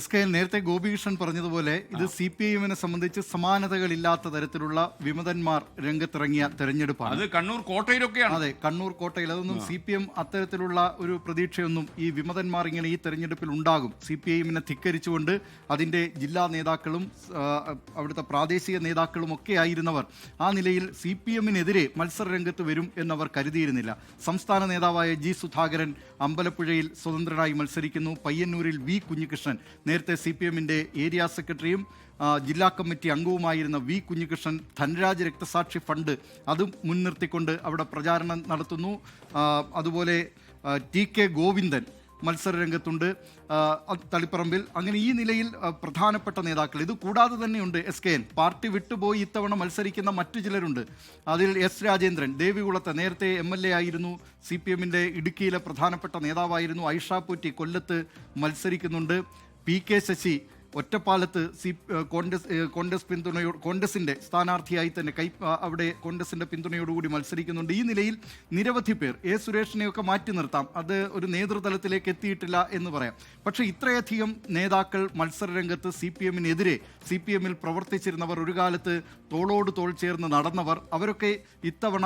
SKL നേരത്തെ ഗോപികൃഷ്ണൻ പറഞ്ഞതുപോലെ ഇത് CPIഎമ്മിനെ സംബന്ധിച്ച് സമാനതകളില്ലാത്ത തരത്തിലുള്ള വിമതന്മാർ രംഗത്തിറങ്ങിയ തെരഞ്ഞെടുപ്പാണ്. അത് കണ്ണൂർ കോട്ടയിലൊക്കെയാണ്. അതെ, കണ്ണൂർ കോട്ടയിൽ. അതൊന്നും CPM അത്തരത്തിലുള്ള ഒരു പ്രതീക്ഷയൊന്നും ഈ വിമതന്മാർ ഇങ്ങനെ ഈ തെരഞ്ഞെടുപ്പിൽ ഉണ്ടാകും. CPIഎമ്മിനെ ധിക്കരിച്ചുകൊണ്ട് അതിൻ്റെ ജില്ലാ നേതാക്കളും അവിടുത്തെ പ്രാദേശിക നേതാക്കളും ഒക്കെ ആയിരുന്നവർ ആ നിലയിൽ CPMനെതിരെ മത്സര രംഗത്ത് വരും എന്നവർ കരുതിയിരുന്നില്ല. സംസ്ഥാന നേതാവായ G. സുധാകരൻ അമ്പലപ്പുഴയിൽ സ്വതന്ത്രനായി മത്സരിക്കുന്നു. പയ്യന്നൂരിൽ V. കുഞ്ഞികൃഷ്ണൻ, നേരത്തെ CPMന്റെ ഏരിയ സെക്രട്ടറിയും ജില്ലാ കമ്മിറ്റി അംഗവുമായിരുന്ന V. കുഞ്ഞികൃഷ്ണൻ ധനരാജ് രക്തസാക്ഷി ഫണ്ട് അതും മുൻനിർത്തിക്കൊണ്ട് അവിടെ പ്രചാരണം നടത്തുന്നു. അതുപോലെ TK ഗോവിന്ദൻ മത്സര രംഗത്തുണ്ട് തളിപ്പറമ്പിൽ. അങ്ങനെ ഈ നിലയിൽ പ്രധാനപ്പെട്ട നേതാക്കൾ. ഇത് കൂടാതെ തന്നെയുണ്ട് SKN. പാർട്ടി വിട്ടുപോയി ഇത്തവണ മത്സരിക്കുന്ന മറ്റു ചിലരുണ്ട്. അതിൽ S. രാജേന്ദ്രൻ ദേവികുളത്തെ നേരത്തെ MLA ആയിരുന്നു. CPMന്റെ ഇടുക്കിയിലെ പ്രധാനപ്പെട്ട നേതാവായിരുന്നു. ഐഷ പൂറ്റി കൊല്ലത്ത് മത്സരിക്കുന്നുണ്ട്. PK ശശി ഒറ്റപ്പാലത്ത് കോൺഗ്രസിന്റെ സ്ഥാനാർത്ഥിയായി തന്നെ അവിടെ കോൺഗ്രസിന്റെ പിന്തുണയോടുകൂടി മത്സരിക്കുന്നുണ്ട്. ഈ നിലയിൽ നിരവധി പേർ, A. സുരേഷിനെയൊക്കെ മാറ്റി നിർത്താം, അത് ഒരു നേതൃതലത്തിലേക്ക് എത്തിയിട്ടില്ല എന്ന് പറയാം. പക്ഷേ ഇത്രയധികം നേതാക്കൾ മത്സരരംഗത്ത് CPMനെതിരെ, CPMൽ പ്രവർത്തിച്ചിരുന്നവർ, ഒരു കാലത്ത് തോളോട് തോൾ ചേർന്ന് നടന്നവർ, അവരൊക്കെ ഇത്തവണ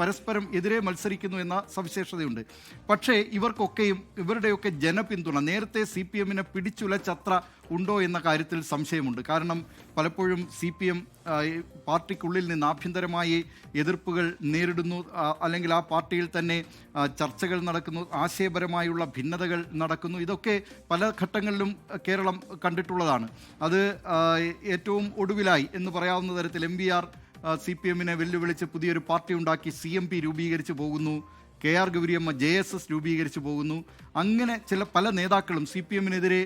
പരസ്പരം എതിരെ മത്സരിക്കുന്നു എന്ന സവിശേഷതയുണ്ട്. പക്ഷേ ഇവർക്കൊക്കെയും ഇവരുടെയൊക്കെ ജനപിന്തുണ നേരത്തെ CPMനെ പിടിച്ചുലച്ചത്ര ഉണ്ടോ എന്ന കാര്യത്തിൽ സംശയമുണ്ട്. കാരണം പലപ്പോഴും CPM പാർട്ടിക്കുള്ളിൽ നിന്ന് ആഭ്യന്തരമായി എതിർപ്പുകൾ നേരിടുന്നു, അല്ലെങ്കിൽ ആ പാർട്ടിയിൽ തന്നെ ചർച്ചകൾ നടക്കുന്നു, ആശയപരമായുള്ള ഭിന്നതകൾ നടക്കുന്നു. ഇതൊക്കെ പല ഘട്ടങ്ങളിലും കേരളം കണ്ടിട്ടുള്ളതാണ്. അത് ഏറ്റവും ഒടുവിലായി എന്ന് പറയാവുന്ന തരത്തിൽ MVR CPMനെ വെല്ലുവിളിച്ച് പുതിയൊരു പാർട്ടി ഉണ്ടാക്കി CMP രൂപീകരിച്ച് പോകുന്നു. KR ഗൗരിയമ്മ JSS രൂപീകരിച്ച് പോകുന്നു. അങ്ങനെ പല നേതാക്കളും CPMനെതിരെ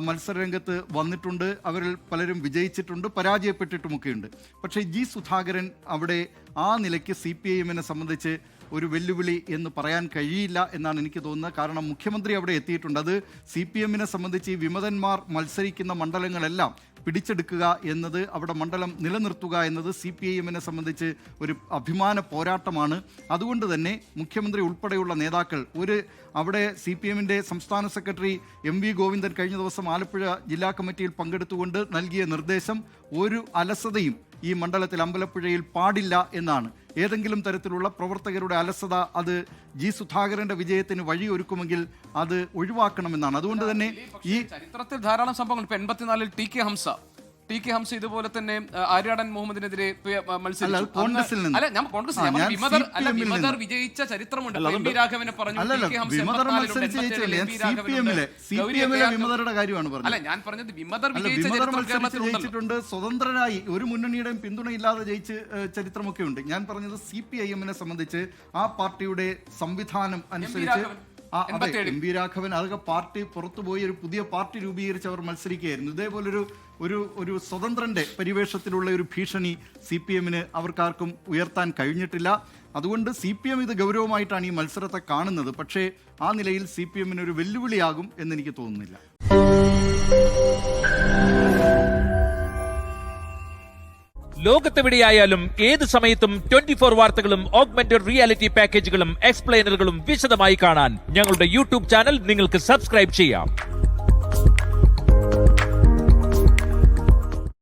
മത്സരരംഗത്ത് വന്നിട്ടുണ്ട്. അവരിൽ പലരും വിജയിച്ചിട്ടുണ്ട്, പരാജയപ്പെട്ടിട്ടുമൊക്കെയുണ്ട്. പക്ഷേ G. സുധാകരൻ അവിടെ ആ നിലയ്ക്ക് CPIഎമ്മിനെ സംബന്ധിച്ച് ഒരു വെല്ലുവിളി എന്ന് പറയാൻ കഴിയില്ല എന്നാണ് എനിക്ക് തോന്നുന്നത്. കാരണം മുഖ്യമന്ത്രി അവിടെ എത്തിയിട്ടുണ്ട്. അത് CPMനെ സംബന്ധിച്ച് ഈ വിമതന്മാർ മത്സരിക്കുന്ന മണ്ഡലങ്ങളെല്ലാം പിടിച്ചെടുക്കുക എന്നത്, അവിടെ മണ്ഡലം നിലനിർത്തുക എന്നത് CPIഎമ്മിനെ സംബന്ധിച്ച് ഒരു അഭിമാന പോരാട്ടമാണ്. അതുകൊണ്ട് തന്നെ മുഖ്യമന്ത്രി ഉൾപ്പെടെയുള്ള നേതാക്കൾ അവിടെ CPMന്റെ സംസ്ഥാന സെക്രട്ടറി MV ഗോവിന്ദൻ കഴിഞ്ഞ ദിവസം ആലപ്പുഴ ജില്ലാ കമ്മിറ്റിയിൽ പങ്കെടുത്തുകൊണ്ട് നൽകിയ നിർദ്ദേശം, ഒരു അലസതയും ഈ മണ്ഡലത്തിൽ അമ്പലപ്പുഴയിൽ പാടില്ല എന്നാണ്. ഏതെങ്കിലും തരത്തിലുള്ള പ്രവർത്തകരുടെ അലസത അത് G. സുധാകരന്റെ വിജയത്തിന് വഴിയൊരുക്കുമെങ്കിൽ അത് ഒഴിവാക്കണമെന്നാണ്. അതുകൊണ്ട് തന്നെ ഈ ചരിത്രത്തിൽ ധാരാളം സംഭവങ്ങൾ. 84-ൽ TK ഹംസ ഇതുപോലെ തന്നെ ആര്യാടൻ മുഹമ്മദിനെതിരെ വിമതർ വിജയിച്ച ചരിത്രമുണ്ട്. രാഘവനെ പറഞ്ഞു വിമതരുടെ കാര്യമാണ് പറഞ്ഞത്. അല്ല, ഞാൻ പറഞ്ഞത് വിമതർ ജയിച്ചിട്ടുണ്ട്. സ്വതന്ത്രനായി ഒരു മുന്നണിയുടെയും പിന്തുണയില്ലാതെ ജയിച്ച് ചരിത്രമൊക്കെ ഉണ്ട്. ഞാൻ പറഞ്ഞത് CPIഎമ്മിനെ സംബന്ധിച്ച് ആ പാർട്ടിയുടെ സംവിധാനം അനുസരിച്ച് MV രാഘവൻ അതൊക്കെ പാർട്ടി പുറത്തുപോയി ഒരു പുതിയ പാർട്ടി രൂപീകരിച്ച് അവർ മത്സരിക്കുകയായിരുന്നു. ഇതേപോലൊരു ഒരു സ്വതന്ത്രന്റെ പരിവേഷത്തിലുള്ള ഒരു ഭീഷണി CPMന് അവർക്കാർക്കും ഉയർത്താൻ കഴിഞ്ഞിട്ടില്ല. അതുകൊണ്ട് CPM ഇത് ഗൗരവമായിട്ടാണ് ഈ മത്സരത്തെ കാണുന്നത്. പക്ഷേ ആ നിലയിൽ CPMന് ഒരു വെല്ലുവിളിയാകും എന്നെനിക്ക് തോന്നുന്നില്ല. ലോകത്തെവിടെയായാലും ഏത് സമയത്തും 24 വാർത്തകളും ഓഗ്മെന്റഡ് റിയാലിറ്റി പാക്കേജുകളും എക്സ്പ്ലെയിനറുകളും വിശദമായി കാണാൻ ഞങ്ങളുടെ YouTube ചാനൽ നിങ്ങൾക്ക് സബ്സ്ക്രൈബ് ചെയ്യാം.